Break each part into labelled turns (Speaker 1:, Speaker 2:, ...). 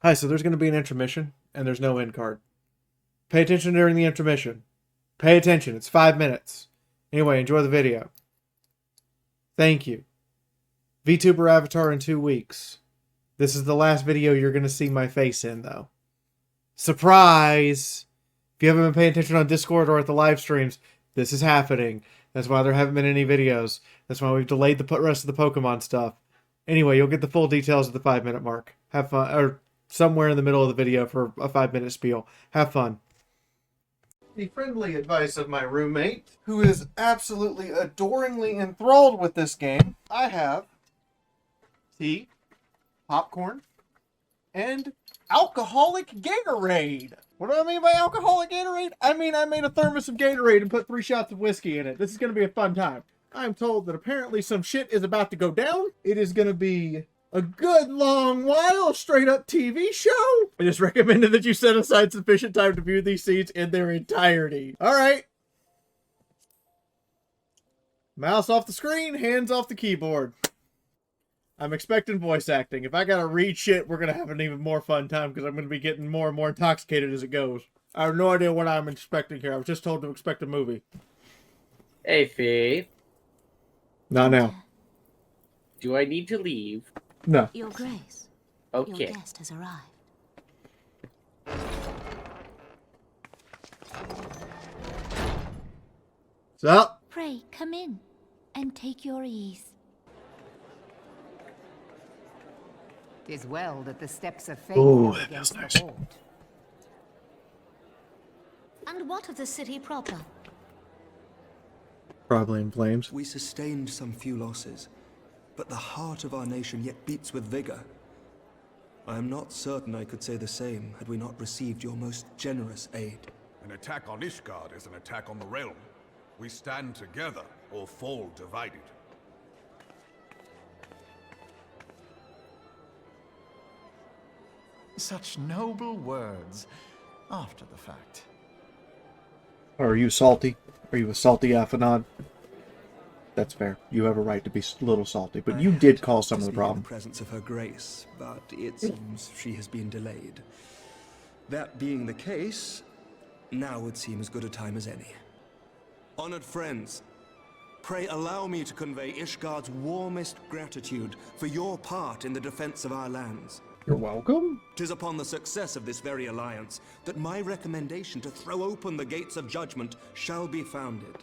Speaker 1: Hi, so there's going to be an intermission, and there's no end card. Pay attention during the intermission. Pay attention. It's 5 minutes. Anyway, enjoy the video. Thank you. VTuber avatar in 2 weeks. This is the last video you're going to see my face in, though. Surprise! If you haven't been paying attention on Discord or at the live streams, this is happening. That's why there haven't been any videos. That's why we've delayed the rest of the Pokemon stuff. Anyway, you'll get the full details at the 5 minute mark. Have fun. Or somewhere in the middle of the video for a 5 minute spiel. Have fun. The friendly advice of my roommate, who is absolutely adoringly enthralled with this game, I have tea, popcorn, and alcoholic Gatorade. What do I mean by alcoholic Gatorade? I mean I made a thermos of Gatorade and put 3 shots of whiskey in it. This is going to be a fun time. I'm told that apparently some shit is about to go down. It is going to be a good long while, straight up TV show. I just recommended that you set aside sufficient time to view these scenes in their entirety. All right. Mouse off the screen, hands off the keyboard. I'm expecting voice acting. If I gotta read shit, we're gonna have an even more fun time because I'm gonna be getting more and more intoxicated as it goes. I have no idea what I'm expecting here. I was just told to expect a movie.
Speaker 2: Hey, Fee.
Speaker 1: Not now.
Speaker 2: Do I need to leave?
Speaker 1: No.
Speaker 3: Your Grace.
Speaker 2: Okay.
Speaker 3: Your guest has arrived.
Speaker 1: What's up?
Speaker 3: Pray, come in and take your ease.
Speaker 4: 'Tis well that the steps of faith
Speaker 1: Ooh,
Speaker 4: are
Speaker 1: that feels
Speaker 4: against
Speaker 1: nice.
Speaker 4: the board.
Speaker 3: And what of the city proper?
Speaker 1: Probably in flames.
Speaker 5: We sustained some few losses, but the heart of our nation yet beats with vigor. I am not certain I could say the same had we not received your most generous aid.
Speaker 6: An attack on Ishgard is an attack on the realm. We stand together or fall divided.
Speaker 7: Such noble words after the fact.
Speaker 1: Are you salty? Are you a salty Aphanod? That's fair. You have a right to be a little salty, but you did cause some of the
Speaker 5: To speak in
Speaker 1: problem.
Speaker 5: the presence of her grace, but it seems she has been delayed. That being the case, now would seem as good a time as any. Honored friends, pray allow me to convey Ishgard's warmest gratitude for your part in the defense of our lands.
Speaker 1: You're welcome.
Speaker 5: 'Tis upon the success of this very alliance that my recommendation to throw open the gates of judgment shall be founded.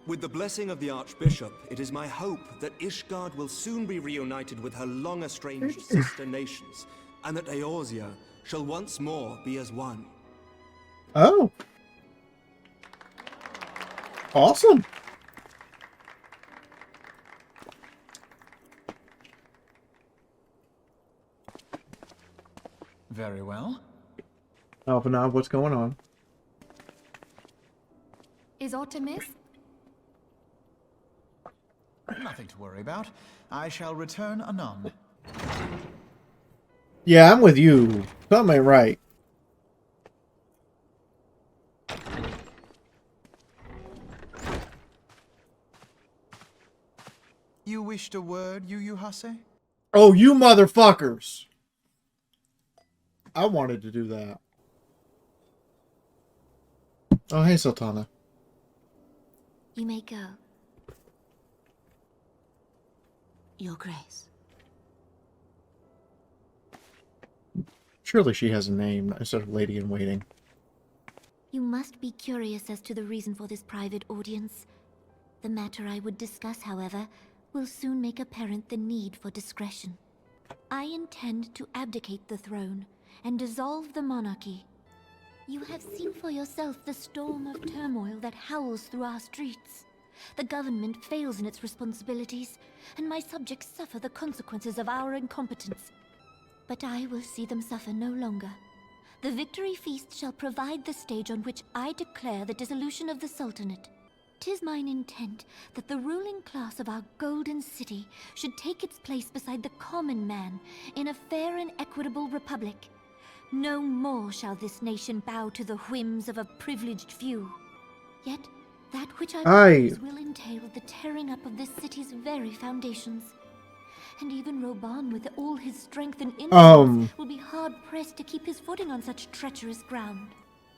Speaker 5: With the blessing of the Archbishop, it is my hope that Ishgard will soon be reunited with her long-estranged sister nations, and that Eorzea shall once more be as one.
Speaker 1: Oh. Awesome.
Speaker 7: Very well.
Speaker 1: Aphanod, what's going on?
Speaker 3: Is aught amiss?
Speaker 7: Nothing to worry about. I shall return anon.
Speaker 1: Yeah, I'm with you. Something ain't right.
Speaker 7: You wished a word, Yu Hase?
Speaker 1: Oh, you motherfuckers! I wanted to do that. Oh, hey, Sultana.
Speaker 3: You may go. Your Grace.
Speaker 1: Surely she has a name instead of Lady in Waiting.
Speaker 3: You must be curious as to the reason for this private audience. The matter I would discuss, however, will soon make apparent the need for discretion. I intend to abdicate the throne and dissolve the monarchy. You have seen for yourself the storm of turmoil that howls through our streets. The government fails in its responsibilities, and my subjects suffer the consequences of our incompetence. But I will see them suffer no longer. The victory feast shall provide the stage on which I declare the dissolution of the Sultanate. 'Tis mine intent that the ruling class of our golden city should take its place beside the common man in a fair and equitable republic. No more shall this nation bow to the whims of a privileged few. Yet, that which I propose will entail the tearing up of this city's very foundations. And even Roban, with all his strength and influence, will be hard pressed pressed to keep his footing on such treacherous ground.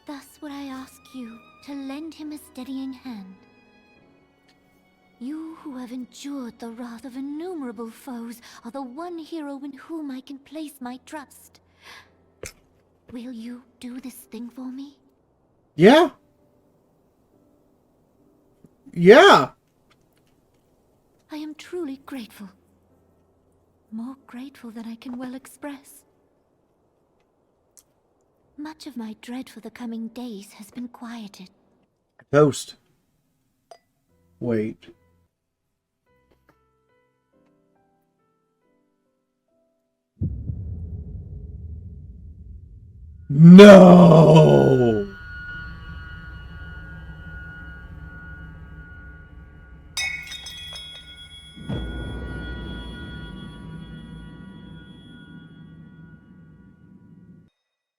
Speaker 3: Thus would I ask you to lend him a steadying hand. You who have endured the wrath of innumerable foes are the one hero in whom I can place my trust. Will you do this thing for me?
Speaker 1: Yeah. Yeah.
Speaker 3: I am truly grateful. More grateful than I can well express. Much of my dread for the coming days has been quieted.
Speaker 1: Ghost. Wait. No.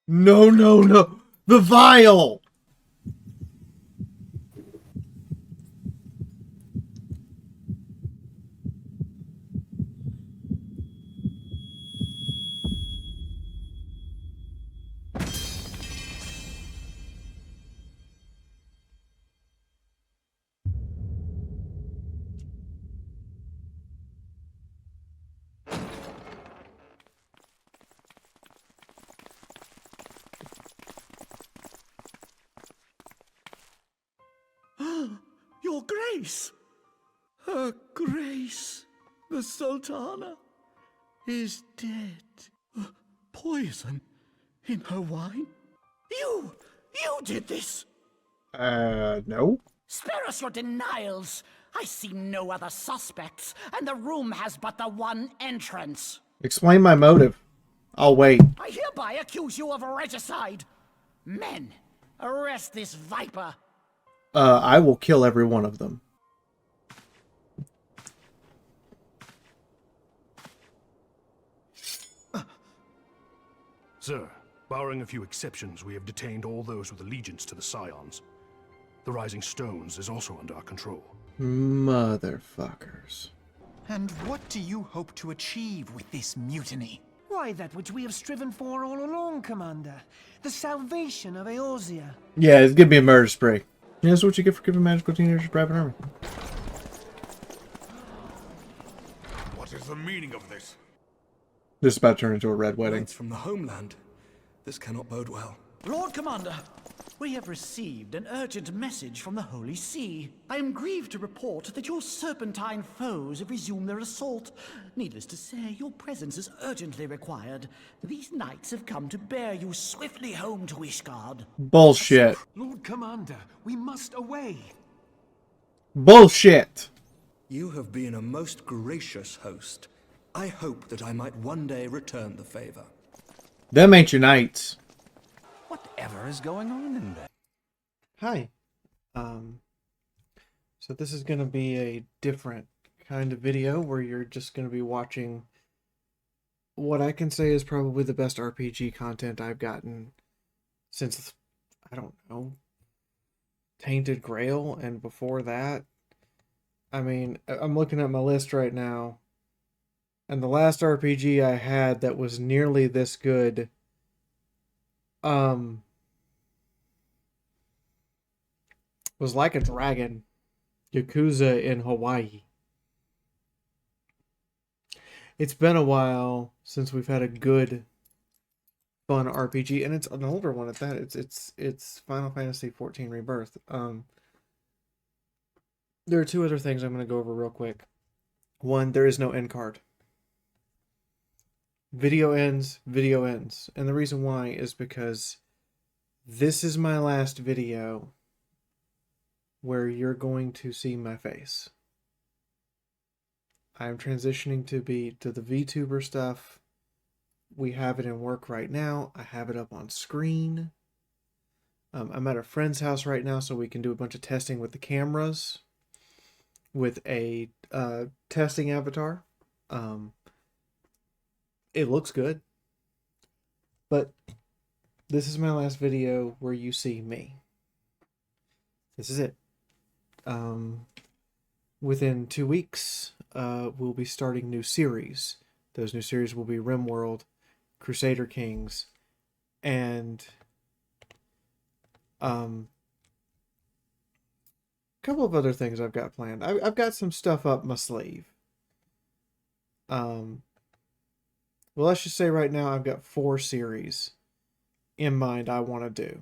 Speaker 1: No, no, no. The vial.
Speaker 8: Your Grace! Her Grace, the Sultana, is dead. Poison in her wine? You did this!
Speaker 1: No.
Speaker 9: Spare us your denials. I see no other suspects, and the room has but the one entrance.
Speaker 1: Explain my motive. I'll wait.
Speaker 9: I hereby accuse you of regicide. Men, arrest this viper.
Speaker 1: I will kill every one of them.
Speaker 10: Sir, barring a few exceptions, we have detained all those with allegiance to the Scions. The Rising Stones is also under our control.
Speaker 1: Motherfuckers.
Speaker 7: And what do you hope to achieve with this mutiny?
Speaker 11: Why, that which we have striven for all along, Commander. The salvation of Eorzea.
Speaker 1: Yeah, it's gonna be a murder spree. Yeah, that's what you get for giving magical teenagers a private army.
Speaker 6: What is the meaning of this?
Speaker 1: This is about to turn into a red wedding.
Speaker 5: Knights from the homeland. This cannot bode well.
Speaker 8: Lord Commander, we have received an urgent message from the Holy See. I am grieved to report that your serpentine foes have resumed their assault. Needless to say, your presence is urgently required. These knights have come to bear you swiftly home to Ishgard.
Speaker 1: Bullshit.
Speaker 11: Lord Commander, we must away.
Speaker 1: Bullshit.
Speaker 5: You have been a most gracious host. I hope that I might one day return the favor.
Speaker 1: Them ain't your knights.
Speaker 7: Whatever is going on in there?
Speaker 1: Hi. So this is going to be a different kind of video where you're just going to be watching what I can say is probably the best RPG content I've gotten since, I don't know, Tainted Grail, and before that. I mean, I'm looking at my list right now, and the last RPG I had that was nearly this good was Like a Dragon, Yakuza in Hawaii. It's been a while since we've had a good, fun RPG, and it's an older one at that. It's Final Fantasy XIV Rebirth. There are two other things I'm going to go over real quick. One, there is no end card. Video ends, and the reason why is because this is my last video where you're going to see my face. I'm transitioning to the VTuber stuff. We have it in work right now. I have it up on screen. I'm at a friend's house right now, so we can do a bunch of testing with the cameras with a testing avatar. It looks good, but this is my last video where you see me. This is it. Within 2 weeks, we'll be starting new series. Those new series will be RimWorld, Crusader Kings, And a couple of other things I've got planned. I've got some stuff up my sleeve. Well, let's just say right now I've got 4 series in mind I want to do.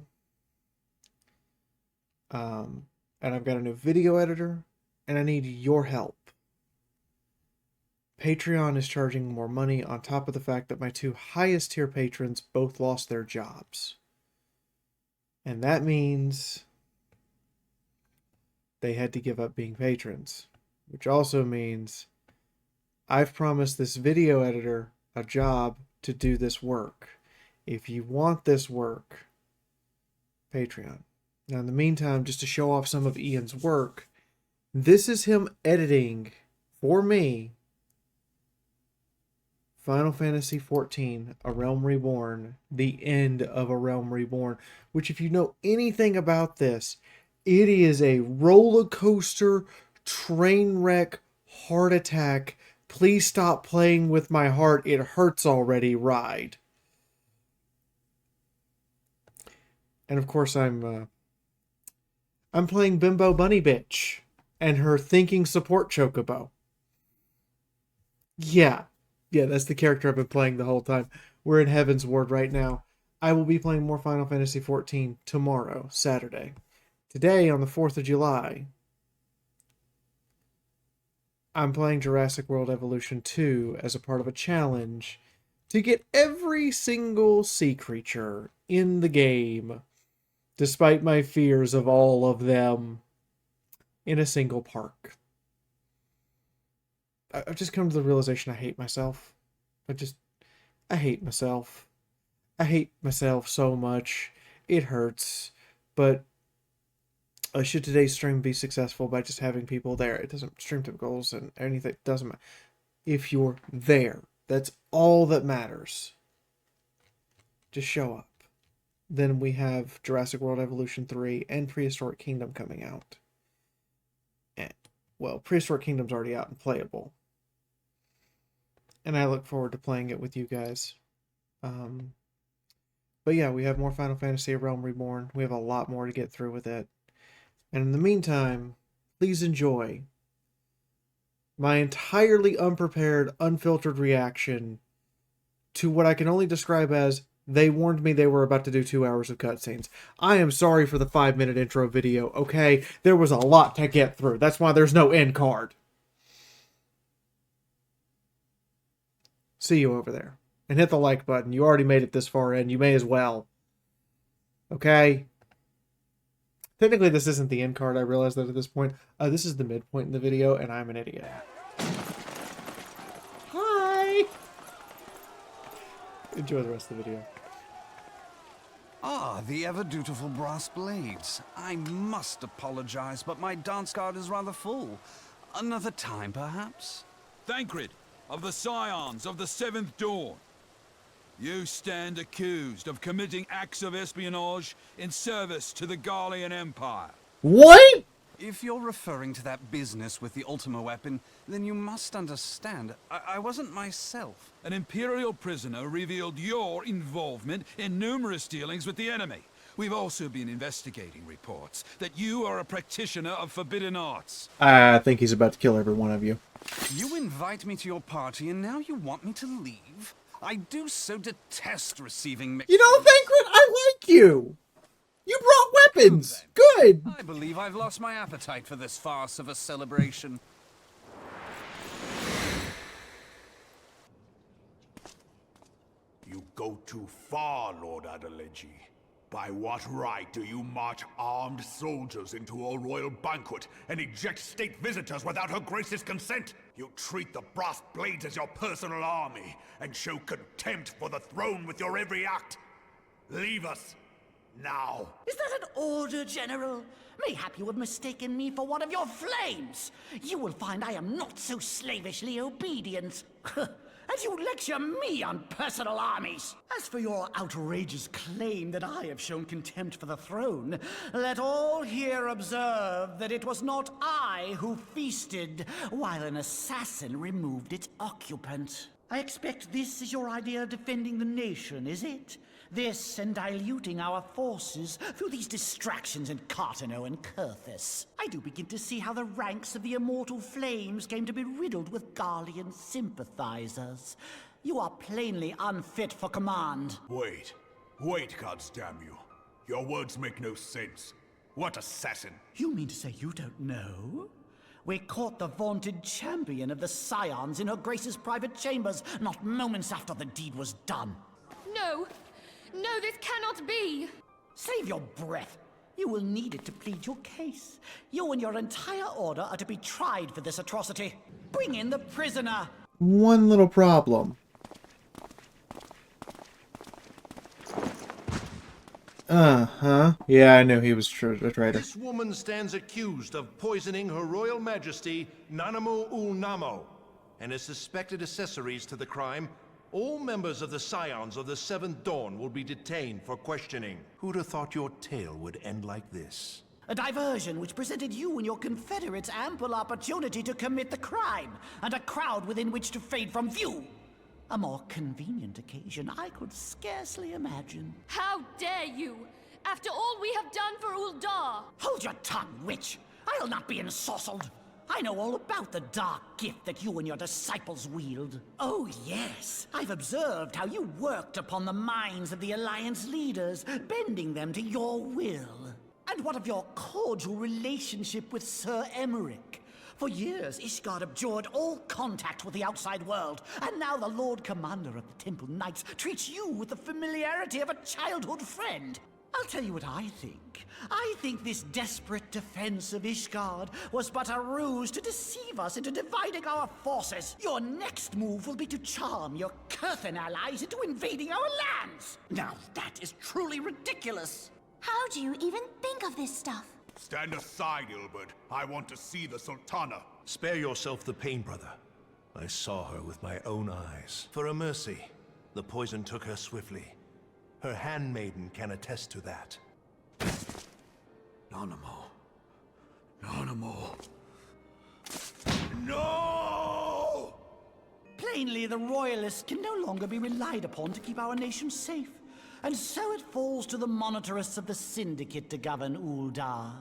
Speaker 1: And I've got a new video editor, and I need your help. Patreon is charging more money on top of the fact that my 2 highest tier patrons both lost their jobs. And that means they had to give up being patrons, which also means I've promised this video editor a job to do this work. If you want this work, Patreon. Now, in the meantime, just to show off some of Ian's work, this is him editing for me Final Fantasy XIV, A Realm Reborn, the end of A Realm Reborn, which, if you know anything about this, it is a roller coaster, train wreck, heart attack, please stop playing with my heart, it hurts already ride. And of course, I'm playing Bimbo Bunny Bitch and her thinking support chocobo. Yeah, that's the character I've been playing the whole time. We're in Heaven's Ward right now. I will be playing more Final Fantasy XIV tomorrow, Saturday. Today, on the 4th of July, I'm playing Jurassic World Evolution 2 as a part of a challenge to get every single sea creature in the game, despite my fears of all of them, in a single park. I've just come to the realization I hate myself. I hate myself. I hate myself so much. It hurts. But should today's stream be successful by just having people there? It doesn't stream to goals and anything. It doesn't matter. If you're there, that's all that matters. Just show up. Then we have Jurassic World Evolution 3 and Prehistoric Kingdom coming out. And, well, Prehistoric Kingdom's already out and playable. And I look forward to playing it with you guys. But yeah, we have more Final Fantasy A Realm Reborn. We have a lot more to get through with it. And in the meantime, please enjoy my entirely unprepared, unfiltered reaction to what I can only describe as they warned me they were about to do 2 hours of cutscenes. I am sorry for the 5-minute intro video, okay? There was a lot to get through. That's why there's no end card. See you over there. And hit the like button. You already made it this far in. You may as well. Okay? Technically, this isn't the end card. I realize that at this point. This is the midpoint in the video, and I'm an idiot. Hi! Enjoy the rest of the video.
Speaker 12: Ah, the ever-dutiful brass blades. I must apologize, but my dance card is rather full. Another time, perhaps?
Speaker 13: Thancred, of the Scions of the Seventh Dawn. You stand accused of committing acts of espionage in service to the Garlean Empire.
Speaker 1: What?
Speaker 12: If you're referring to that business with the Ultima weapon, then you must understand, I wasn't myself.
Speaker 13: An Imperial prisoner revealed your involvement in numerous dealings with the enemy. We've also been investigating reports that you are a practitioner of forbidden arts.
Speaker 1: I think he's about to kill every one of you.
Speaker 12: You invite me to your party and now you want me to leave? I do so detest receiving mixed...
Speaker 1: You know, Thancred, I like you! You brought weapons! Good!
Speaker 12: I believe I've lost my appetite for this farce of a celebration.
Speaker 6: You go too far, Lord Adeleji. By what right do you march armed soldiers into a royal banquet and eject state visitors without her grace's consent? You treat the brass blades as your personal army and show contempt for the throne with your every act. Leave us. Now.
Speaker 9: Is that an order, General? Mayhap you have mistaken me for one of your flames. You will find I am not so slavishly obedient. As you lecture me on personal armies. As for your outrageous claim that I have shown contempt for the throne, let all here observe that it was not I who feasted while an assassin removed its occupant. I expect this is your idea of defending the nation, is it?
Speaker 8: This and diluting our forces through these distractions in Cartano and Kurthis. I do begin to see how the ranks of the immortal flames came to be riddled with Garlean sympathizers. You are plainly unfit for command.
Speaker 6: Wait, goddamn you. Your words make no sense. What assassin?
Speaker 8: You mean to say you don't know? We caught the vaunted champion of the Scions in her Grace's private chambers, not moments after the deed was done.
Speaker 14: No! No, this cannot be!
Speaker 8: Save your breath. You will need it to plead your case. You and your entire order are to be tried for this atrocity. Bring in the prisoner!
Speaker 1: One little problem. Uh-huh. Yeah, I knew he was a traitor.
Speaker 15: This woman stands accused of poisoning Her Royal Majesty Nanamu Namo and is suspected accessories to the crime. All members of the Scions of the Seventh Dawn will be detained for questioning. Who'd have thought your tale would end like this?
Speaker 8: A diversion which presented you and your confederates ample opportunity to commit the crime, and a crowd within which to fade from view. A more convenient occasion I could scarcely imagine.
Speaker 14: How dare you! After all we have done for Uldar!
Speaker 8: Hold your tongue, witch! I'll not be ensorcelled! I know all about the dark gift that you and your disciples wield. Oh yes, I've observed how you worked upon the minds of the Alliance leaders, bending them to your will. And what of your cordial relationship with Sir Emmerich? For years, Ishgard abjured all contact with the outside world, and now the Lord Commander of the Temple Knights treats you with the familiarity of a childhood friend. I'll tell you what I think. I think this desperate defense of Ishgard was but a ruse to deceive us into dividing our forces. Your next move will be to charm your Kurthan allies into invading our lands. Now that is truly ridiculous.
Speaker 3: How do you even think of this stuff?
Speaker 6: Stand aside, Ilbert. I want to see the Sultana.
Speaker 15: Spare yourself the pain, brother. I saw her with my own eyes. For a mercy, the poison took her swiftly. Her handmaiden can attest to that.
Speaker 6: Nanamu. No!
Speaker 8: Plainly, the Royalists can no longer be relied upon to keep our nation safe. And so it falls to the monitorists of the Syndicate to govern Uldar.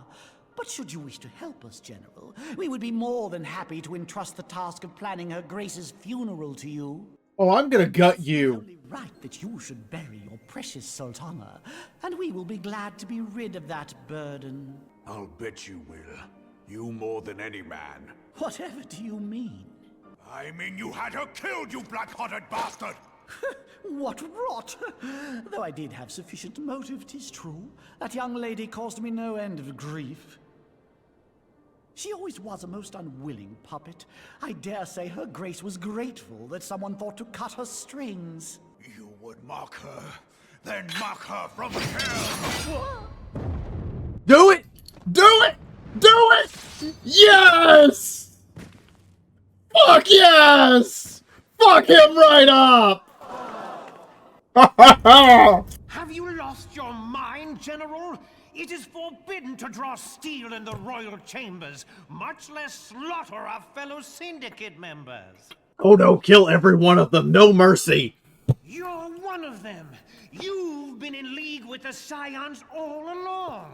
Speaker 8: But should you wish to help us, General, we would be more than happy to entrust the task of planning Her Grace's funeral to you.
Speaker 1: Oh, I'm gonna gut you.
Speaker 8: It's only right that you should bury your precious Sultana, and we will be glad to be rid of that burden.
Speaker 6: I'll bet you will. You more than any man.
Speaker 8: Whatever do you mean?
Speaker 6: I mean you had her killed, you black-hearted bastard!
Speaker 8: What rot! Though I did have sufficient motive, 'tis true. That young lady caused me no end of grief. She always was a most unwilling puppet. I dare say Her Grace was grateful that someone thought to cut her strings.
Speaker 6: You would mock her, then mock her from hell!
Speaker 1: Do it! Do it! Do it! Yes! Fuck yes! Fuck him right up!
Speaker 11: Have you lost your mind, General? It is forbidden to draw steel in the royal chambers, much less slaughter our fellow syndicate members.
Speaker 1: Oh no, kill every one of them, no mercy!
Speaker 11: You're one of them. You've been in league with the Scions all along.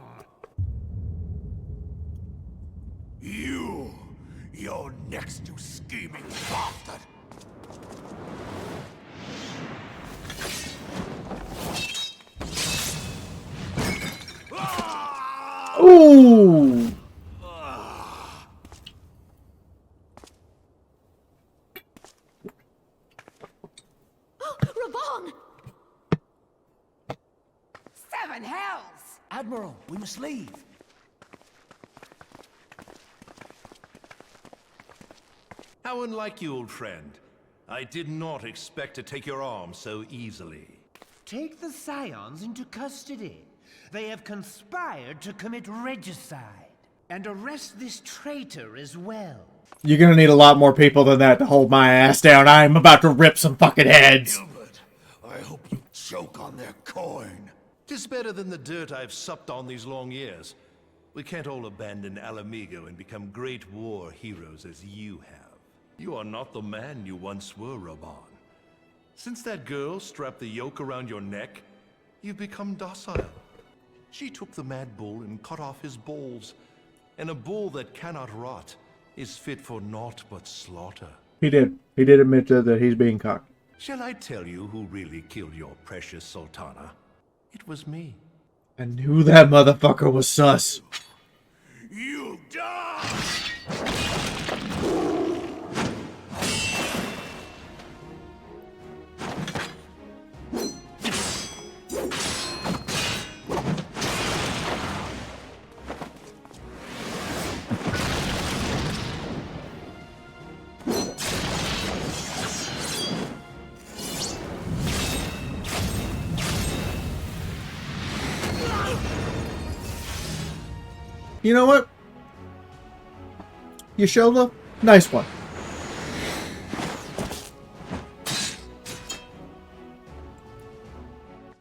Speaker 6: You're next, you scheming bastard!
Speaker 1: Ooh!
Speaker 3: Oh, Raban!
Speaker 4: 7 hells!
Speaker 8: Admiral, we must leave.
Speaker 15: How unlike you, old friend. I did not expect to take your arm so easily.
Speaker 11: Take the Scions into custody. They have conspired to commit regicide. And arrest this traitor as well.
Speaker 1: You're gonna need a lot more people than that to hold my ass down. I'm about to rip some fucking heads.
Speaker 6: Gilbert, I hope you choke on their coin.
Speaker 15: 'Tis better than the dirt I've supped on these long years. We can't all abandon Alamigo and become great war heroes as you have. You are not the man you once were, Raban. Since that girl strapped the yoke around your neck, you've become docile. She took the mad bull and cut off his balls, and a bull that cannot rot is fit for naught but slaughter.
Speaker 1: He did. He did admit that he's being cocked.
Speaker 15: Shall I tell you who really killed your precious Sultana? It was me.
Speaker 1: I knew that motherfucker was sus.
Speaker 6: You die!
Speaker 1: You know what? Yashola, nice one.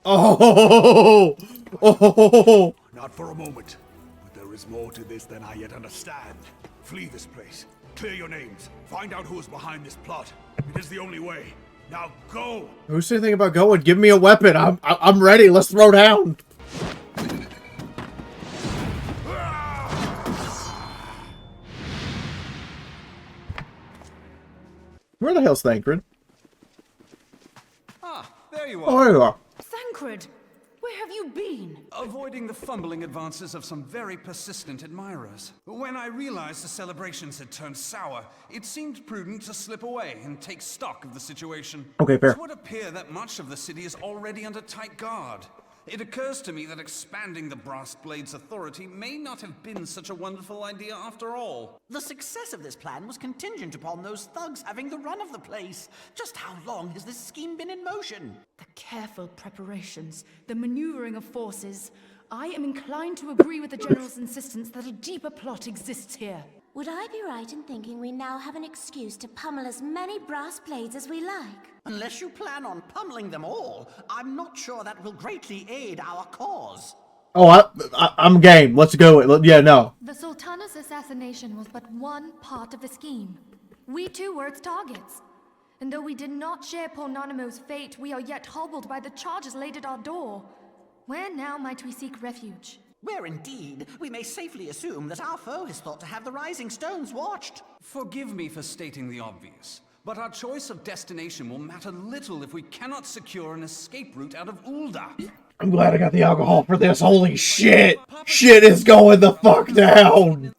Speaker 1: Oh! Oh!
Speaker 6: Not for a moment. But there is more to this than I yet understand. Flee this place. Clear your names. Find out who is behind this plot. It is the only way. Now go!
Speaker 1: Who said anything about going? Give me a weapon. I'm ready. Let's throw down. Where the hell's Thancred?
Speaker 12: Ah, there you are.
Speaker 1: Oh, there you are.
Speaker 14: Thancred, where have you been?
Speaker 12: Avoiding the fumbling advances of some very persistent admirers. When I realized the celebrations had turned sour, it seemed prudent to slip away and take stock of the situation.
Speaker 1: Okay, fair.
Speaker 12: It would appear that much of the city is already under tight guard. It occurs to me that expanding the Brass Blade's authority may not have been such a wonderful idea after all.
Speaker 9: The success of this plan was contingent upon those thugs having the run of the place. Just how long has this scheme been in motion?
Speaker 14: The careful preparations, the maneuvering of forces. I am inclined to agree with the General's insistence that a deeper plot exists here.
Speaker 3: Would I be right in thinking we now have an excuse to pummel as many brass blades as we like?
Speaker 9: Unless you plan on pummeling them all, I'm not sure that will greatly aid our cause.
Speaker 1: Oh, I'm game. Let's go. Yeah, no.
Speaker 14: The Sultana's assassination was but one part of the scheme. We too were its targets. And though we did not share poor Nanamo's fate, we are yet hobbled by the charges laid at our door. Where now might we seek refuge?
Speaker 9: Where indeed, we may safely assume that our foe is thought to have the Rising Stones watched.
Speaker 12: Forgive me for stating the obvious, but our choice of destination will matter little if we cannot secure an escape route out of Ulda.
Speaker 1: I'm glad I got the alcohol for this. Holy shit. Shit is going the fuck down.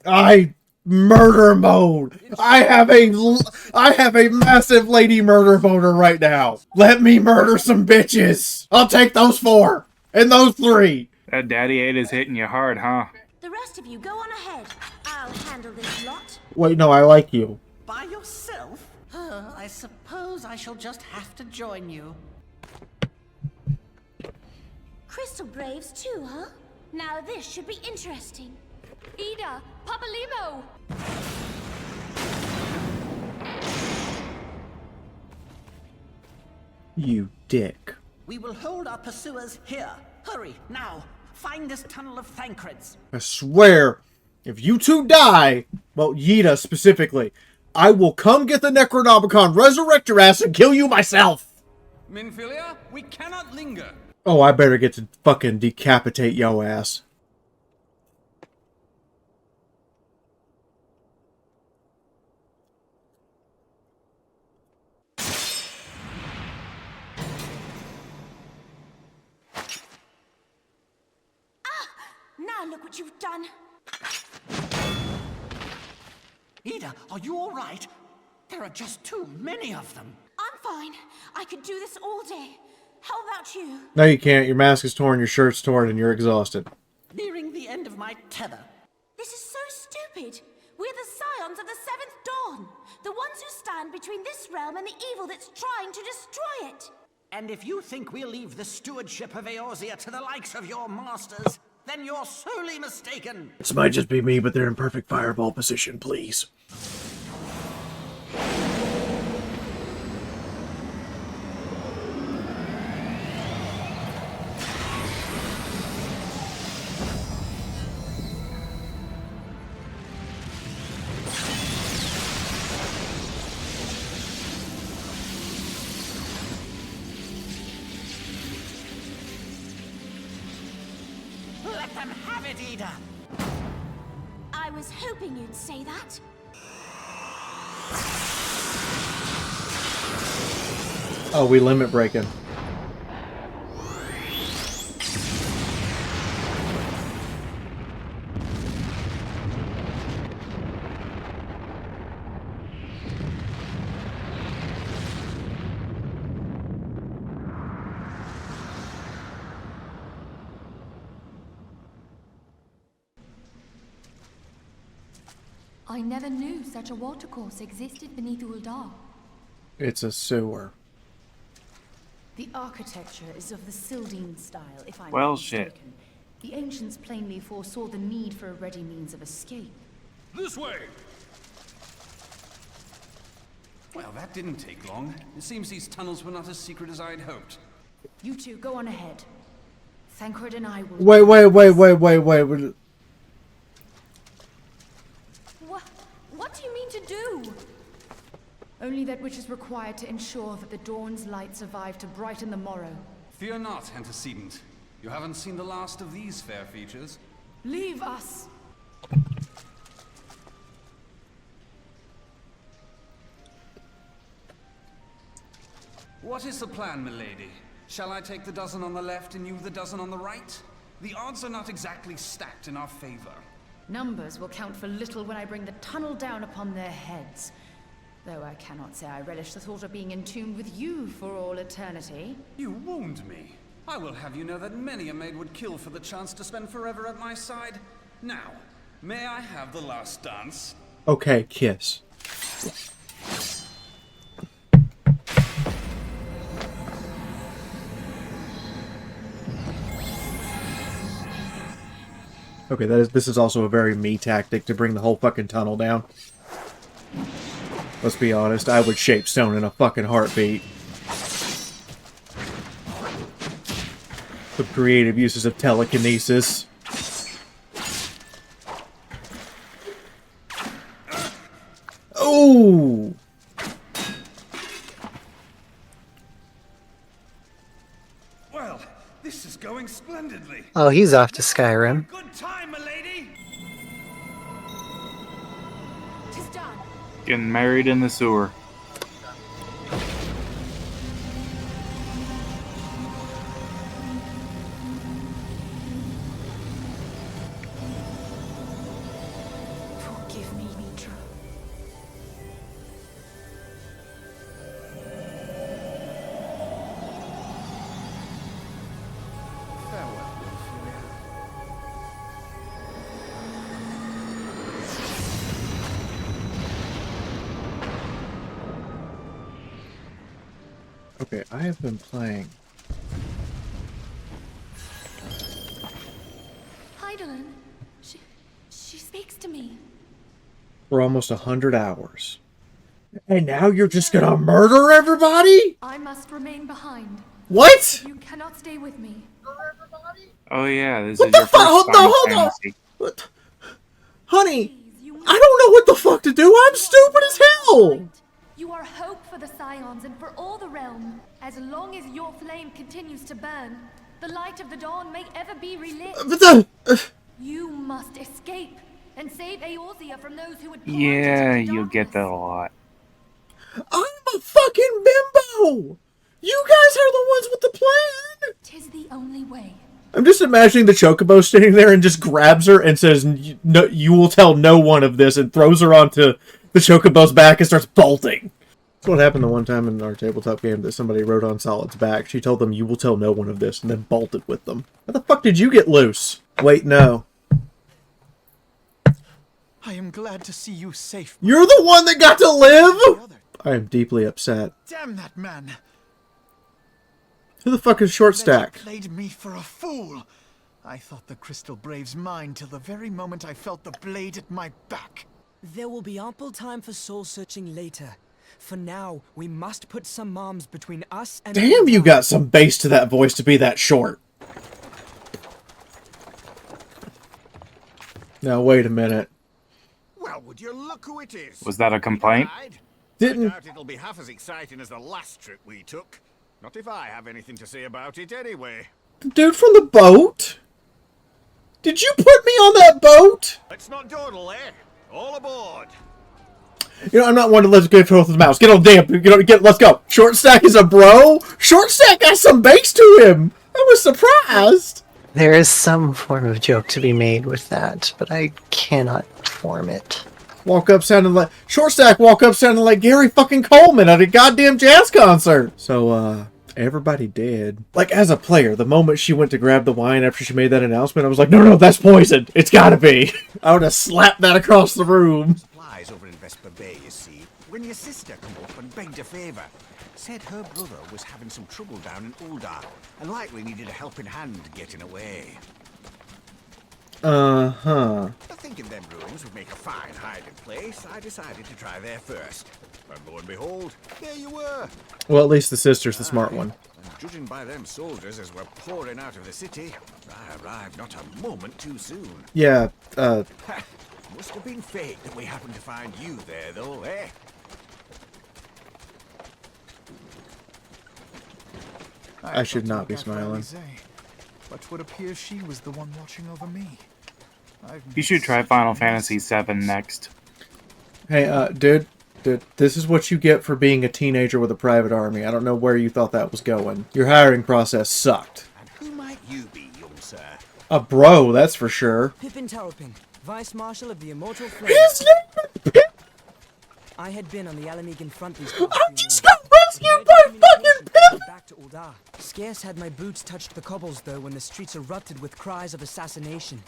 Speaker 1: Murder mode. I have a massive lady murder boner right now. Let me murder some bitches. I'll take those 4 and those 3.
Speaker 16: That daddy aid is hitting you hard, huh?
Speaker 3: The rest of you go on ahead. I'll handle this lot.
Speaker 1: Wait, no, I like you.
Speaker 9: By yourself? I suppose I shall just have to join you.
Speaker 3: Crystal Braves too, huh? Now this should be interesting.
Speaker 14: Ida! Papalimo!
Speaker 1: You dick.
Speaker 9: We will hold our pursuers here. Hurry, now. Find this tunnel of Thancred's.
Speaker 1: I swear, if you two die, well, Yida specifically, I will come get the Necronomicon, resurrect your ass, and kill you myself!
Speaker 12: Minfilia, we cannot linger.
Speaker 1: Oh, I better get to fucking decapitate yo ass.
Speaker 3: Now look what you've done.
Speaker 9: Ida, are you all right? There are just too many of them.
Speaker 3: I'm fine. I could do this all day. How about you?
Speaker 1: No, you can't. Your mask is torn, your shirt's torn, and you're exhausted.
Speaker 9: Nearing the end of my tether.
Speaker 3: This is so stupid. We're the scions of the Seventh Dawn. The ones who stand between this realm and the evil that's trying to destroy it.
Speaker 9: And if you think we'll leave the stewardship of Eorzea to the likes of your masters, then you're sorely mistaken.
Speaker 1: This might just be me, but they're in perfect fireball position, please.
Speaker 9: Let them have it, Ida!
Speaker 17: I was hoping you'd say that.
Speaker 1: Oh, we limit breaking.
Speaker 14: I never knew such a watercourse existed beneath Uldar.
Speaker 1: It's a sewer.
Speaker 18: The architecture is of the Sildine style, if I'm
Speaker 16: Well,
Speaker 18: not
Speaker 16: shit.
Speaker 18: mistaken. The ancients plainly foresaw the need for a ready means of escape.
Speaker 13: This way!
Speaker 12: Well, that didn't take long. It seems these tunnels were not as secret as I'd hoped.
Speaker 18: You two, go on ahead. Thancred and I will...
Speaker 1: Wait.
Speaker 14: What do you mean to do?
Speaker 18: Only that which is required to ensure that the dawn's light survive to brighten the morrow.
Speaker 12: Fear not, antecedent. You haven't seen the last of these fair features.
Speaker 18: Leave us!
Speaker 12: What is the plan, milady? Shall I take the dozen on the left and you the dozen on the right? The odds are not exactly stacked in our favor.
Speaker 18: Numbers will count for little when I bring the tunnel down upon their heads. Though I cannot say I relish the thought of being entombed with you for all eternity.
Speaker 12: You wound me. I will have you know that many a maid would kill for the chance to spend forever at my side. Now, may I have the last dance?
Speaker 1: Okay, kiss. Okay, this is also a very me tactic to bring the whole fucking tunnel down. Let's be honest, I would shape stone in a fucking heartbeat. The creative uses of telekinesis. Oh!
Speaker 12: Well, this is going splendidly.
Speaker 19: Oh, he's off to Skyrim.
Speaker 12: Good time, milady.
Speaker 14: Tis done.
Speaker 16: Getting married in the sewer.
Speaker 18: Forgive me, Mitra.
Speaker 12: Farewell,
Speaker 1: Okay, I have been playing.
Speaker 14: Heidelin, she speaks to me.
Speaker 1: For almost 100 hours. And now you're just gonna murder everybody?
Speaker 14: I must remain behind.
Speaker 1: What?
Speaker 14: You cannot stay with me.
Speaker 16: Oh yeah, this
Speaker 1: What
Speaker 16: is
Speaker 1: the
Speaker 16: your
Speaker 1: fuck?
Speaker 16: first
Speaker 1: Hold
Speaker 16: Final
Speaker 1: on.
Speaker 16: Fantasy.
Speaker 1: What? Honey, I don't know what the fuck to do. I'm stupid as hell.
Speaker 14: You are hope for the Scions and for all the realm. As long as your flame continues to burn, the light of the dawn may ever be relit. You must escape and save Eorzea from those who would plunge
Speaker 16: Yeah,
Speaker 14: into
Speaker 16: you'll get that a lot.
Speaker 1: I'm a fucking bimbo. You guys are the ones with the plan.
Speaker 14: Tis the only way.
Speaker 1: I'm just imagining the Chocobo standing there and just grabs her and says, "No, you will tell no one of this," and throws her onto the Chocobo's back and starts bolting. That's what happened the one time in our tabletop game that somebody rode on Solid's back. She told them, "You will tell no one of this," and then bolted with them. How the fuck did you get loose? Wait, no.
Speaker 7: I am glad to see you safe.
Speaker 1: You're the one that got to live? I am deeply upset.
Speaker 7: Damn that man.
Speaker 1: Who the fuck is Short Stack?
Speaker 7: Played me for a fool. I thought the Crystal Brave's mine till the very moment I felt the blade at my back.
Speaker 20: There will be ample time for soul-searching later. For now, we must put some arms between us and...
Speaker 1: Damn, you got some bass to that voice to be that short. Now, wait a minute.
Speaker 6: Well, would you look who it is?
Speaker 16: Was that a complaint?
Speaker 1: Didn't...
Speaker 6: I doubt it'll be half as exciting as the last trip we took. Not if I have anything to say about it anyway.
Speaker 1: The dude from the boat? Did you put me on that boat?
Speaker 6: Let's not dawdle, eh? All aboard.
Speaker 1: You know, I'm not one to let go with the mouse. Get on damn. Let's go. Short Stack is a bro. Short Stack got some base to him. I was surprised.
Speaker 19: There is some form of joke to be made with that, but I cannot form it.
Speaker 1: Walk up sounding like Short Stack. Walk up sounding like Gary fucking Coleman at a goddamn jazz concert. So, everybody did. Like, as a player, the moment she went to grab the wine after she made that announcement, I was like, no, that's poison. It's gotta be. I would have slapped that across the room.
Speaker 6: Supplies over in Vesper Bay, you see, when your sister come up and begged a favour. Said her brother was having some trouble down in Uldar, and likely needed a helping hand getting away.
Speaker 1: Uh-huh.
Speaker 6: Thinking them ruins would make a fine hiding place, I decided to try there first. And lo and behold, there you were.
Speaker 1: Well, at least the sister's the smart one.
Speaker 6: And judging by them soldiers as we're pouring out of the city, I arrived not a moment too soon.
Speaker 1: Yeah,
Speaker 6: Must have been fate that we happened to find you there, though, eh?
Speaker 1: I should not be smiling.
Speaker 7: But it would appear she was the one watching over me.
Speaker 16: You should try Final Fantasy VII next.
Speaker 1: Hey, dude, this is what you get for being a teenager with a private army. I don't know where you thought that was going. Your hiring process sucked.
Speaker 6: And who might you be, young sir?
Speaker 1: A bro, that's for sure.
Speaker 20: Pippin Taropin, Vice Marshal of the Immortal Flames.
Speaker 1: His name is Pip.
Speaker 20: I had been on the Alamegan front these
Speaker 1: I just got rescued by fucking Pip!
Speaker 20: Back to Uldar. Scarce had my boots touched the cobbles, though, when the streets erupted with cries of assassination.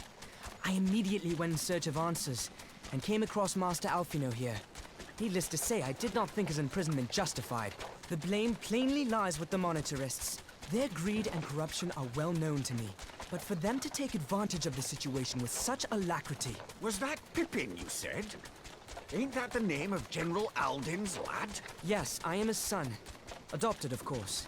Speaker 20: I immediately went in search of answers, and came across Master Alfino here. Needless to say, I did not think his imprisonment justified. The blame plainly lies with the Monitarists. Their greed and corruption are well known to me. But for them to take advantage of the situation with such alacrity...
Speaker 6: Was that Pippin, you said? Ain't that the name of General Alden's lad?
Speaker 20: Yes, I am his son. Adopted, of course.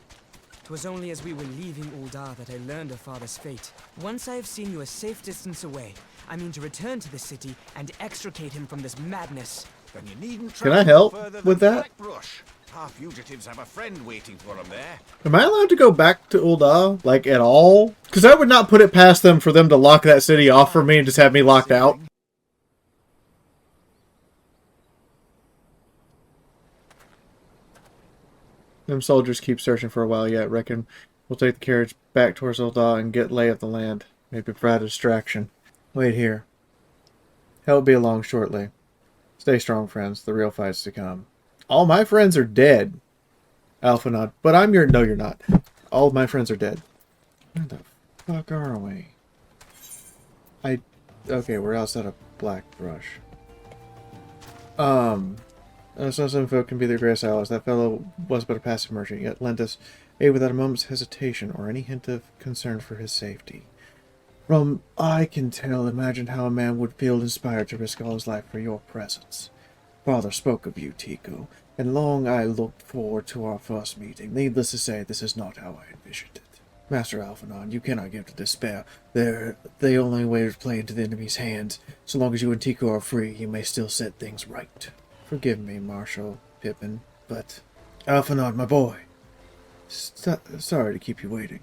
Speaker 20: 'Twas only as we were leaving Uldar that I learned of father's fate. Once I have seen you a safe distance away, I mean to return to the city and extricate him from this madness.
Speaker 6: Then you needn't
Speaker 1: Can I help with that?
Speaker 6: Blackbrush. Our fugitives have a friend waiting for them there.
Speaker 1: Am I allowed to go back to Uldar, like, at all? Because I would not put it past them for them to lock that city off for me and just have me locked out. Them soldiers keep searching for a while yet. Reckon we'll take the carriage back towards Uldar and get lay of the land. Maybe provide a distraction. Wait here. Help be along shortly. Stay strong, friends. The real fight's to come. All my friends are dead. Alpha nod. But I'm your... No, you're not. All of my friends are dead. Where the fuck are we? Okay, we're outside of Blackbrush. Some folk can be their greatest allies. That fellow was but a passive merchant, yet lent us aid without a moment's hesitation or any hint of concern for his safety. From I can tell, imagine how a man would feel inspired to risk all his life for your presence. Father spoke of you, Tico, and long I looked forward to our first meeting. Needless to say, this is not how I envisioned it. Master Alphanon, you cannot give to despair. They're the only way to play into the enemy's hands. So long as you and Tico are free, you may still set things right. Forgive me, Marshal Pippin, but... Alphanon, my boy. Sorry to keep you waiting.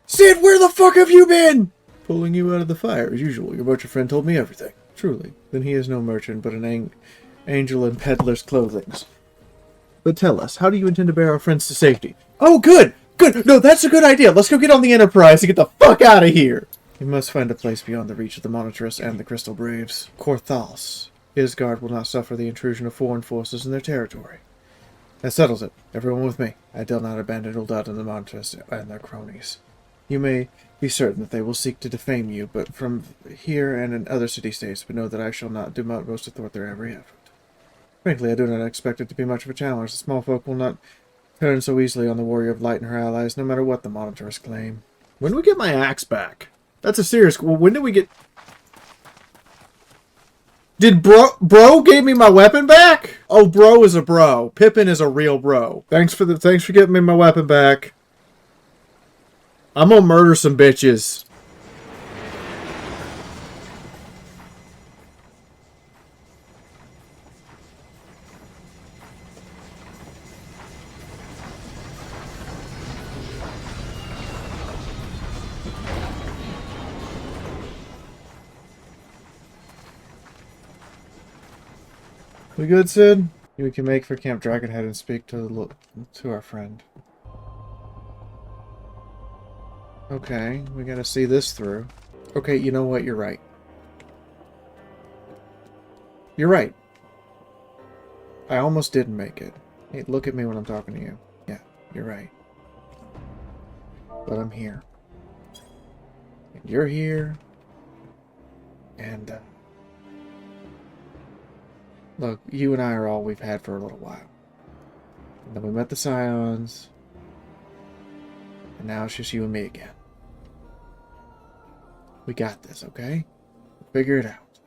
Speaker 1: Sid, where the fuck have you been? Pulling you out of the fire, as usual. Your merchant friend told me everything. Truly. Then he is no merchant, but an angel in peddler's clothing. But tell us, how do you intend to bear our friends to safety? Oh, good! Good! No, that's a good idea! Let's go get on the Enterprise and get the fuck out of here! We must find a place beyond the reach of the Monitarists and the Crystal Braves. Korthals. Isgard will not suffer the intrusion of foreign forces in their territory. That settles it. Everyone with me. I dare not abandon Uldar and the Monitarists and their cronies. You may be certain that they will seek to defame you, but from here and in other city-states, but know that I shall not do my utmost to thwart their every effort. Frankly, I do not expect it to be much of a challenge. The small folk will not turn so easily on the Warrior of Light and her allies, no matter what the Monitarists claim. When do we get my axe back? That's a serious... When did we get... Did bro gave me my weapon back? Oh, bro is a bro. Pippin is a real bro. Thanks for getting me my weapon back. I'm gonna murder some bitches. We good, Sid? We can make for Camp Dragonhead and speak to our friend. Okay, we gotta see this through. Okay, you know what? You're right. You're right. I almost didn't make it. Hey, look at me when I'm talking to you. Yeah, you're right. But I'm here. And you're here. And, look, you and I are all we've had for a little while. And then we met the Scions. And now it's just you and me again. We got this, okay? Figure it out.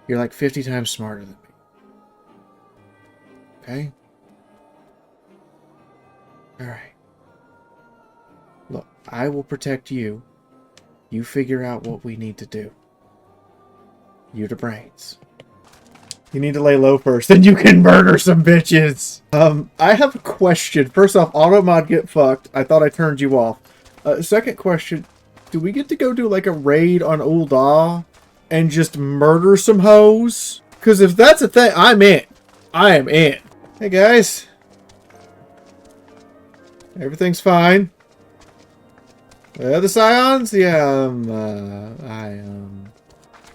Speaker 1: You're like 50 times smarter than me. Okay? Alright. Look, I will protect you. You figure out what we need to do. You the brains. You need to lay low first, then you can murder some bitches! I have a question. First off, automod get fucked. I thought I turned you off. Second question, do we get to go do like a raid on Ul'dah and just murder some hoes? Because if that's a thing, I'm in. I am in. Hey guys. Everything's fine. The Scions? Yeah,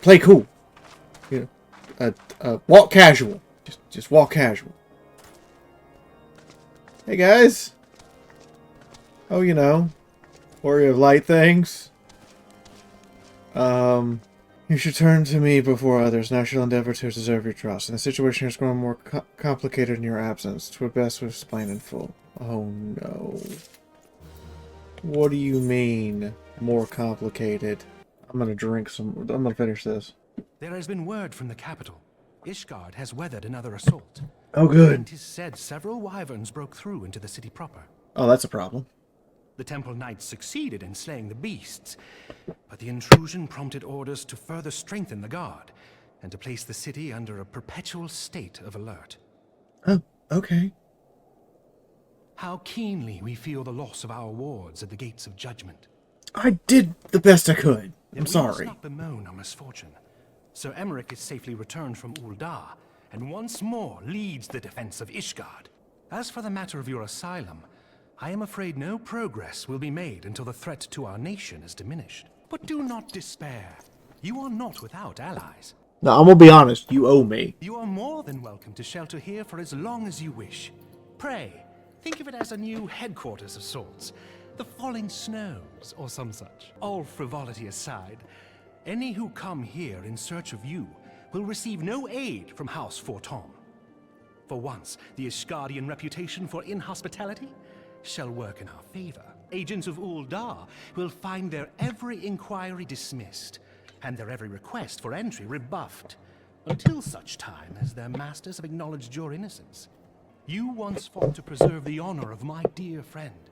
Speaker 1: play cool. You know, walk casual. Just walk casual. Hey guys. Oh, you know, warrior of light things. You should turn to me before others, and I shall endeavor to deserve your trust. And the situation has grown more complicated in your absence. 'Twere best to explain in full. Oh no. What do you mean, more complicated? I'm gonna finish this.
Speaker 10: There has been word from the capital. Ishgard has weathered another assault.
Speaker 1: Oh, good.
Speaker 10: And 'tis said several wyverns broke through into the city proper.
Speaker 1: Oh, that's a problem.
Speaker 10: The Temple Knights succeeded in slaying the beasts, but the intrusion prompted orders to further strengthen the guard and to place the city under a perpetual state of alert.
Speaker 1: Oh, okay.
Speaker 10: How keenly we feel the loss of our wards at the gates of judgment.
Speaker 1: I did the best I could. I'm
Speaker 10: Yet
Speaker 1: sorry.
Speaker 10: we must not bemoan our misfortune. Sir Emmerich is safely returned from Ul'dah, and once more leads the defense of Ishgard. As for the matter of your asylum, I am afraid no progress will be made until the threat to our nation is diminished. But do not despair. You are not without allies.
Speaker 1: Now, I'm gonna be honest. You owe me.
Speaker 10: You are more than welcome to shelter here for as long as you wish. Pray, think of it as a new headquarters of sorts. The Falling Snows, or some such. All frivolity aside, any who come here in search of you will receive no aid from House Fortom. For once, the Ishgardian reputation for inhospitality shall work in our favor. Agents of Ul'dah will find their every inquiry dismissed, and their every request for entry rebuffed, until such time as their masters have acknowledged your innocence. You once fought to preserve the honor of my dear friend.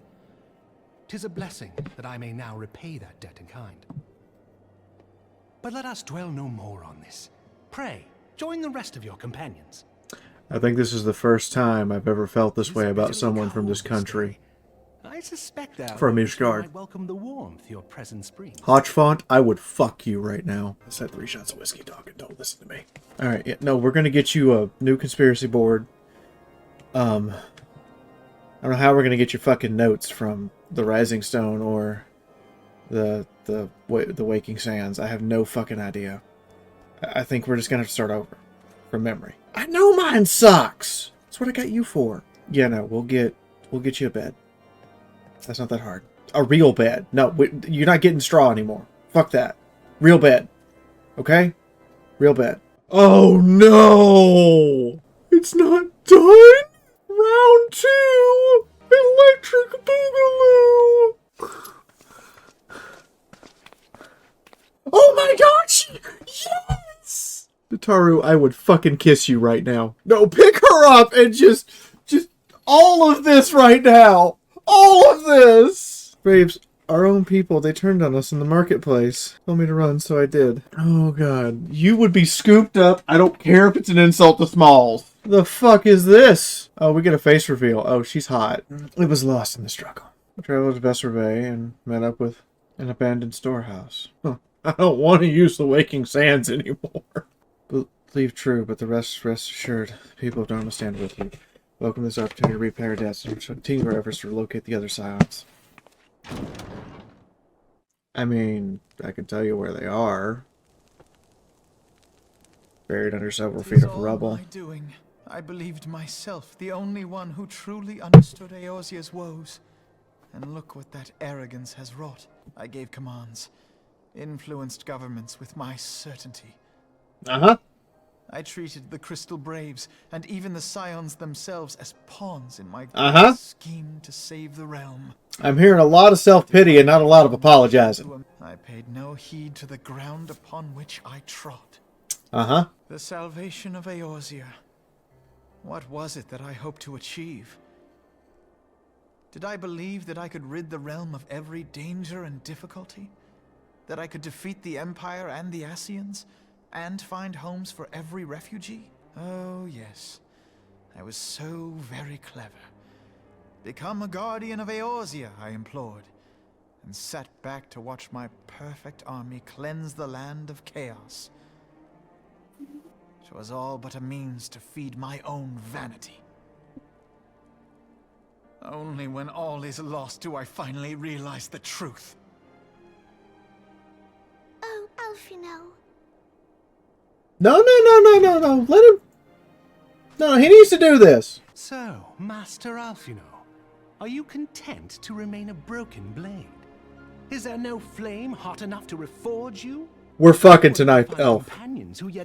Speaker 10: 'Tis a blessing that I may now repay that debt in kind. But let us dwell no more on this. Pray, join the rest of your companions.
Speaker 1: I think this is the first time I've ever felt this way about someone from this country.
Speaker 10: I suspect that
Speaker 1: From Ishgard.
Speaker 10: might welcome the warmth your presence brings.
Speaker 1: Hotchfont, I would fuck you right now. I said 3 shots of whiskey, dog, and don't listen to me. Alright, yeah, no, we're gonna get you a new conspiracy board. I don't know how we're gonna get your fucking notes from the Rising Stone or the Waking Sands. I have no fucking idea. I think we're just gonna have to start over from memory. I know mine sucks. That's what I got you for. Yeah, no, we'll get you a bed. That's not that hard. A real bed. No, you're not getting straw anymore. Fuck that. Real bed. Okay? Real bed. Oh no! It's not done? Round 2! Electric Boogaloo! Oh my gosh! Yes! Taru, I would fucking kiss you right now. No, pick her up and just all of this right now! All of this! Braves, our own people, they turned on us in the marketplace. Told me to run, so I did. Oh god. You would be scooped up. I don't care if it's an insult to Smalls. The fuck is this? Oh, we get a face reveal. Oh, she's hot. It was lost in the struggle. I traveled to Besser Bay and met up with an abandoned storehouse. Huh. I don't want to use the Waking Sands anymore. Believe true, but the rest assured. The people of Dharma stand with you. Welcome this opportunity to repay our debts and continue our efforts to locate the other scions. I mean, I can tell you where they are. Buried under several feet of rubble.
Speaker 7: My doing. I believed myself the only one who truly understood Eorzea's woes. And look what that arrogance has wrought. I gave commands, influenced governments with my certainty.
Speaker 1: Uh-huh.
Speaker 7: I treated the Crystal Braves and even the Scions themselves as pawns in my scheme to save the realm.
Speaker 1: I'm hearing a lot of self-pity and not a lot of apologizing.
Speaker 7: I paid no heed to the ground upon which I trod.
Speaker 1: Uh-huh.
Speaker 7: The salvation of Eorzea. What was it that I hoped to achieve? Did I believe that I could rid the realm of every danger and difficulty? That I could defeat the Empire and the Ascians? And find homes for every refugee? Oh, yes. I was so very clever. Become a guardian of Eorzea, I implored, and sat back to watch my perfect army cleanse the land of chaos. It was all but a means to feed my own vanity. Only when all is lost do I finally realize the truth.
Speaker 3: Oh, Alfino.
Speaker 1: No. Let him... No, he needs to do this.
Speaker 10: So, Master Alfino, are you content to remain a broken blade? Is there no flame hot enough to reforge you?
Speaker 1: We're fucking tonight, Elf.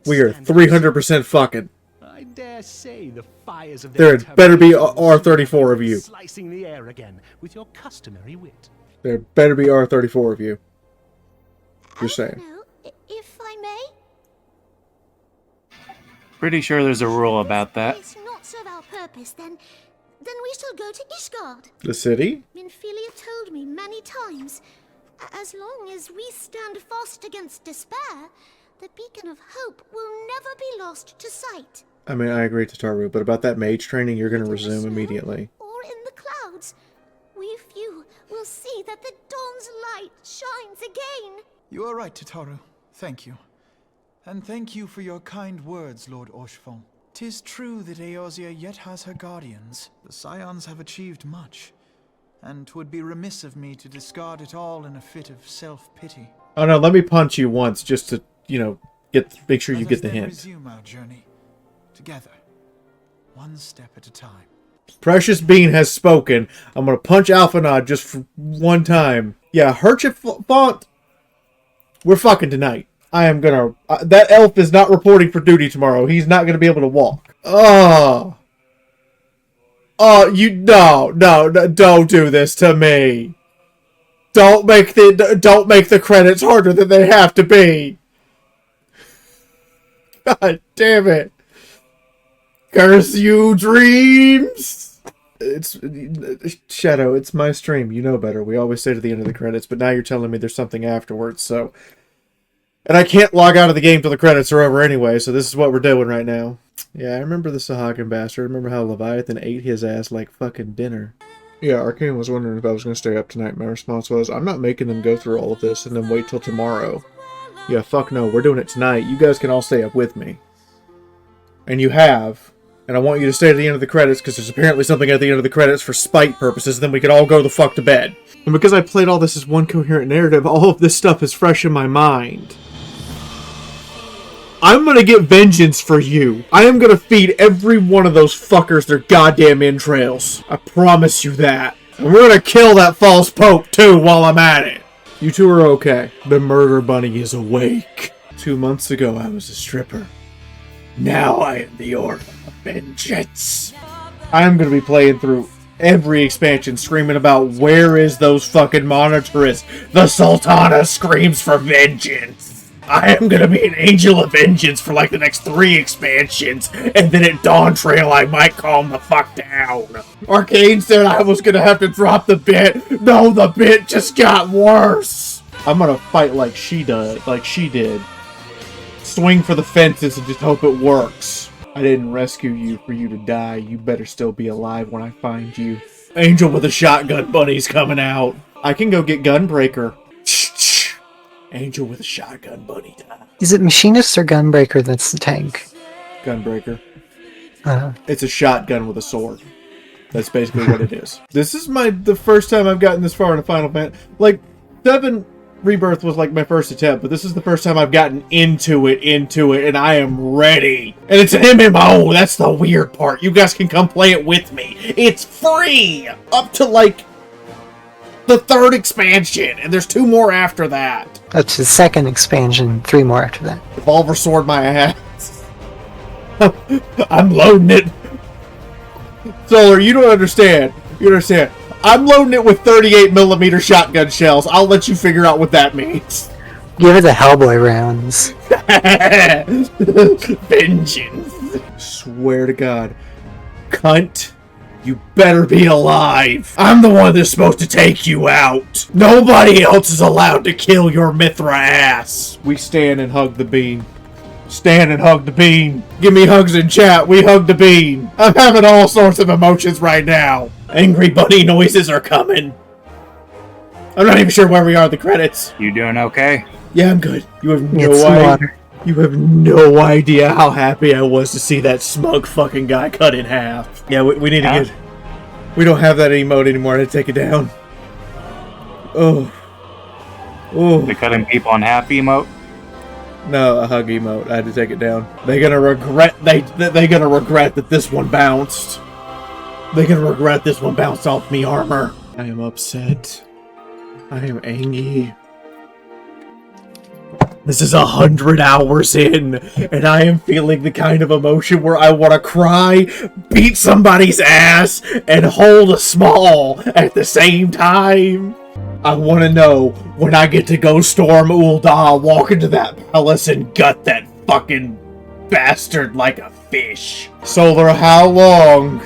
Speaker 1: We are 300% fucking.
Speaker 10: I dare say the fires of
Speaker 1: There better be R34 of you.
Speaker 10: Slicing the air again with your customary wit.
Speaker 1: There better be R34 of you. Just saying.
Speaker 3: If I may?
Speaker 16: Pretty sure there's a rule about that.
Speaker 3: It's not serve our purpose, then we shall go to Ishgard.
Speaker 1: The city?
Speaker 3: Minfilia told me many times, as long as we stand fast against despair, the beacon of hope will never be lost to sight.
Speaker 1: I mean, I agree, Tataru, but about that mage training, you're going to resume immediately.
Speaker 3: Or in the clouds, we few will see that the dawn's light shines again.
Speaker 7: You are right, Tataru. Thank you. And thank you for your kind words, Lord Orchefon. 'Tis true that Eorzea yet has her guardians. The Scions have achieved much, and 'twould be remiss of me to discard it all in a fit of self-pity.
Speaker 1: Oh no, let me punch you once just to, you know, make sure you get the hint.
Speaker 7: Resume our journey together, one step at a time.
Speaker 1: Precious Bean has spoken. I'm gonna punch Alphanod just for one time. Yeah, Herchefont, we're fucking tonight. I am gonna... that elf is not reporting for duty tomorrow. He's not gonna be able to walk. Oh. Oh, no, don't do this to me. Don't make the credits harder than they have to be. God damn it. Curse you, dreams! It's... Shadow, it's my stream. You know better. We always say to the end of the credits, but now you're telling me there's something afterwards, so... And I can't log out of the game till the credits are over anyway, so this is what we're doing right now. Yeah, I remember the Sahagan bastard. I remember how Leviathan ate his ass like fucking dinner. Yeah, Arcane was wondering if I was going to stay up tonight. My response was, I'm not making them go through all of this and then wait till tomorrow. Yeah, fuck no, we're doing it tonight. You guys can all stay up with me. And you have. And I want you to stay to the end of the credits, because there's apparently something at the end of the credits for spite purposes, and then we can all go the fuck to bed. And because I played all this as one coherent narrative, all of this stuff is fresh in my mind. I'm gonna get vengeance for you. I am gonna feed every one of those fuckers their goddamn entrails. I promise you that. And we're gonna kill that false pope too while I'm at it. You two are okay. The murder bunny is awake. 2 months ago I was a stripper. Now I am the Orb of Vengeance. I am gonna be playing through every expansion screaming about where is those fucking monitors. The Sultana screams for vengeance. I am gonna be an angel of vengeance for like the next 3 expansions, and then at Dawn Trail I might calm the fuck down. Arcane said I was gonna have to drop the bit. No, the bit just got worse. I'm gonna fight like she did. Swing for the fences and just hope it works. I didn't rescue you for you to die. You better still be alive when I find you. Angel with a shotgun bunny's coming out. I can go get Gunbreaker. Angel with a shotgun bunny time.
Speaker 19: Is it Machinist or Gunbreaker that's the tank?
Speaker 1: Gunbreaker.
Speaker 19: Uh-huh.
Speaker 1: It's a shotgun with a sword. That's basically what it is. This is the first time I've gotten this far in a Final Fantasy. Like, 7 Rebirth was like my first attempt, but this is the first time I've gotten into it, and I am ready. And it's an MMO, that's the weird part. You guys can come play it with me. It's free! Up to, like, the 3rd expansion, and there's 2 more after that.
Speaker 19: That's the 2nd expansion, 3 more after that.
Speaker 1: Revolver sword my ass. I'm loading it. Solar, you don't understand. You understand. I'm loading it with 38mm shotgun shells. I'll let you figure out what that means.
Speaker 19: Give it the Hellboy rounds.
Speaker 1: Vengeance. Swear to God. Cunt. You better be alive. I'm the one that's supposed to take you out. Nobody else is allowed to kill your Mithra ass. We stand and hug the bean. Stand and hug the bean. Give me hugs in chat. We hug the bean. I'm having all sorts of emotions right now. Angry bunny noises are coming. I'm not even sure where we are in the credits.
Speaker 16: You doing okay?
Speaker 1: Yeah, I'm good. You have no idea. You have no idea how happy I was to see that smug fucking guy cut in half. Yeah, we need to get... We don't have that emote anymore. I had to take it down. Oh. Oh.
Speaker 16: The cutting people in half emote?
Speaker 1: No, a hug emote. I had to take it down. They're gonna regret they're gonna regret that this one bounced. They're gonna regret this one bounced off me armor. I am upset. I am angry. This is 100 hours in, and I am feeling the kind of emotion where I want to cry, beat somebody's ass, and hold a small at the same time. I want to know when I get to go storm Ul'dah, walk into that palace, and gut that fucking bastard like a fish. Solar, how long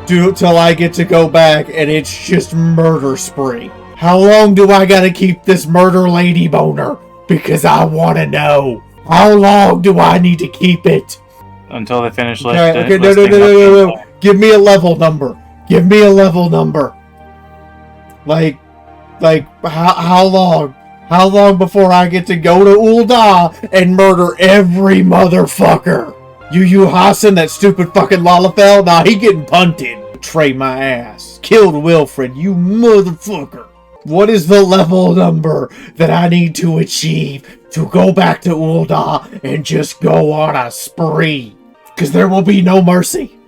Speaker 1: till I get to go back and it's just murder spree? How long do I gotta keep this murder lady boner? Because I want to know. How long do I need to keep it?
Speaker 16: Until they finish
Speaker 1: Okay, no. Give me a level number. Give me a level number. Like, how long? How long before I get to go to Ul'dah and murder every motherfucker? Yu Hasen, that stupid fucking Lalafell? Nah, he getting punted. Betray my ass. Killed Wilfred, you motherfucker. What is the level number that I need to achieve to go back to Ul'dah and just go on a spree? Because there will be no mercy.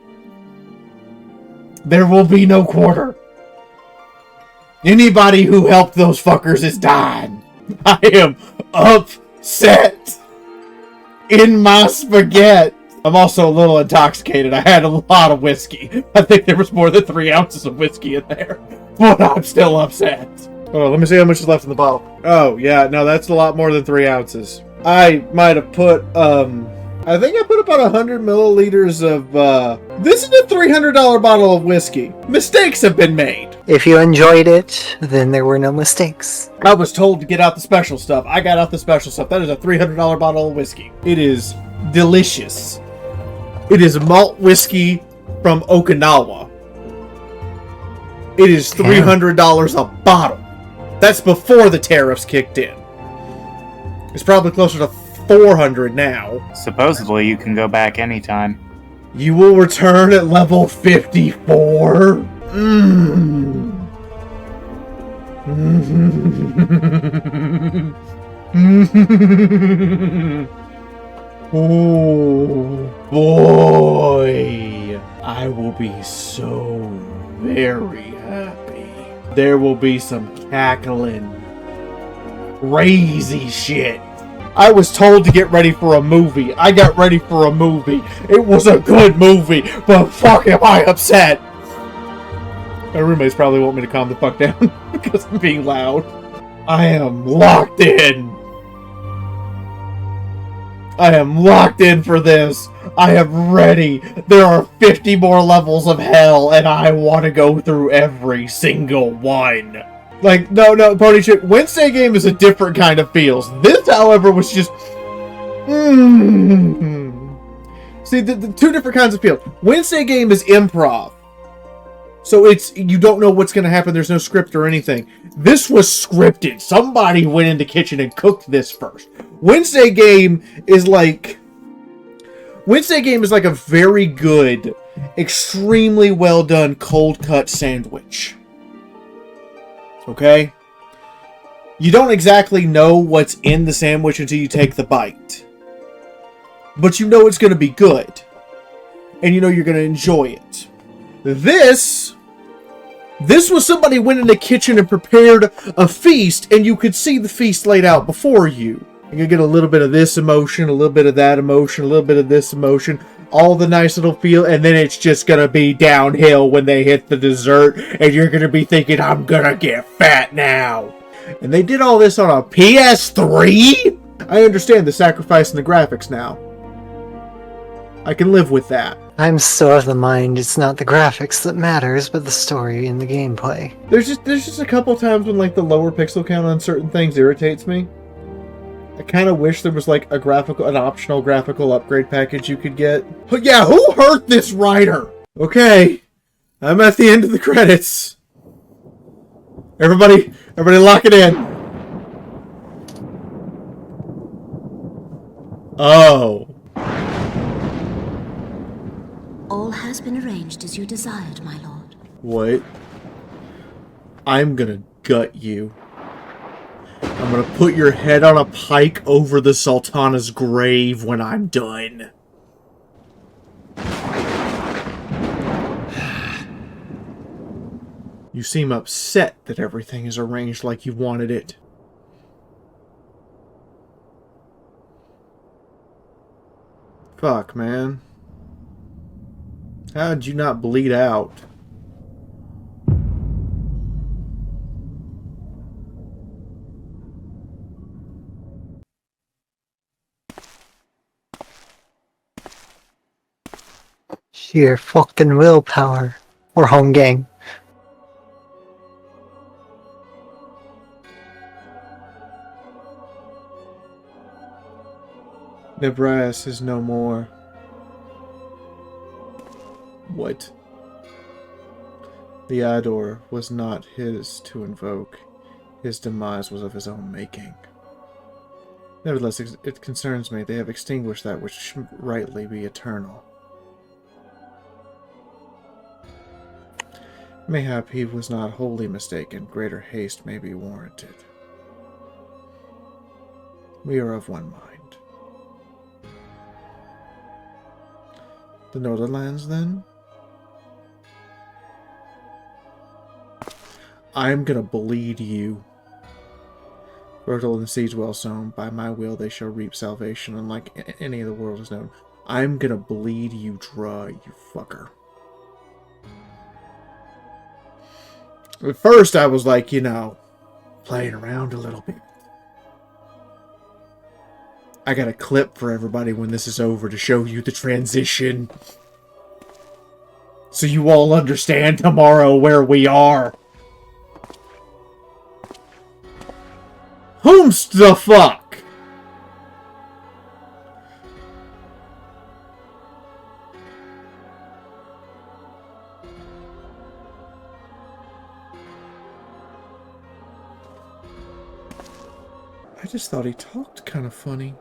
Speaker 1: There will be no quarter. Anybody who helped those fuckers is dying. I am upset in my spaghetti. I'm also a little intoxicated. I had a lot of whiskey. I think there was more than 3 ounces of whiskey in there. But I'm still upset. Oh, let me see how much is left in the bottle. Oh, yeah, no, that's a lot more than 3 ounces. I might have put, I think I put about 100 milliliters of, this is a $300 bottle of whiskey. Mistakes have been made.
Speaker 19: If you enjoyed it, then there were no mistakes.
Speaker 1: I was told to get out the special stuff. I got out the special stuff. That is a $300 bottle of whiskey. It is delicious. It is malt whiskey from Okinawa. It is $300 a bottle. That's before the tariffs kicked in. It's probably closer to $400 now.
Speaker 16: Supposedly, you can go back anytime.
Speaker 1: You will return at level 54? Oh boy, I will be so very happy. There will be some cackling, crazy shit. I was told to get ready for a movie. I got ready for a movie. It was a good movie, but fuck am I upset. My roommates probably want me to calm the fuck down because I'm being loud. I am locked in. I am locked in for this. I am ready. There are 50 more levels of hell, and I want to go through every single one. Like, no, Pony Chick, Wednesday game is a different kind of feels. This, however, was just... See, the 2 different kinds of feels. Wednesday game is improv. So it's, you don't know what's going to happen. There's no script or anything. This was scripted. Somebody went in the kitchen and cooked this first. Wednesday game is like Wednesday game is like a very good, extremely well done cold cut sandwich. Okay? You don't exactly know what's in the sandwich until you take the bite. But you know it's going to be good. And you know you're going to enjoy it. This was somebody went in the kitchen and prepared a feast, and you could see the feast laid out before you. You're going to get a little bit of this emotion, a little bit of that emotion, a little bit of this emotion, all the nice little feel, and then it's just going to be downhill when they hit the dessert, and you're going to be thinking, I'm going to get fat now. And they did all this on a PS3? I understand the sacrifice in the graphics now. I can live with that.
Speaker 19: I'm so of the mind it's not the graphics that matters, but the story and the gameplay.
Speaker 1: There's just a couple times when like the lower pixel count on certain things irritates me. I kind of wish there was like an optional graphical upgrade package you could get. But yeah, who hurt this writer? Okay, I'm at the end of the credits. Everybody lock it in. Oh.
Speaker 3: All has been arranged as you desired, my lord.
Speaker 1: What? I'm gonna gut you. I'm gonna put your head on a pike over the Sultana's grave when I'm done. You seem upset that everything is arranged like you wanted it. Fuck, man. How did you not bleed out?
Speaker 19: Sheer fucking willpower. Or home gang.
Speaker 1: Nebraska is no more. What? The Ador was not his to invoke. His demise was of his own making. Nevertheless, it concerns me. They have extinguished that which should rightly be eternal. Mayhap he was not wholly mistaken. Greater haste may be warranted. We are of one mind. The Northernlands, then? I'm gonna bleed you. Fertile and seeds well sown, by my will they shall reap salvation, unlike any of the world is known. I'm gonna bleed you dry, you fucker. At first I was like, you know, playing around a little bit. I got a clip for everybody when this is over to show you the transition. So you all understand tomorrow where we are. Whom's the fuck? I just thought he talked kind of funny.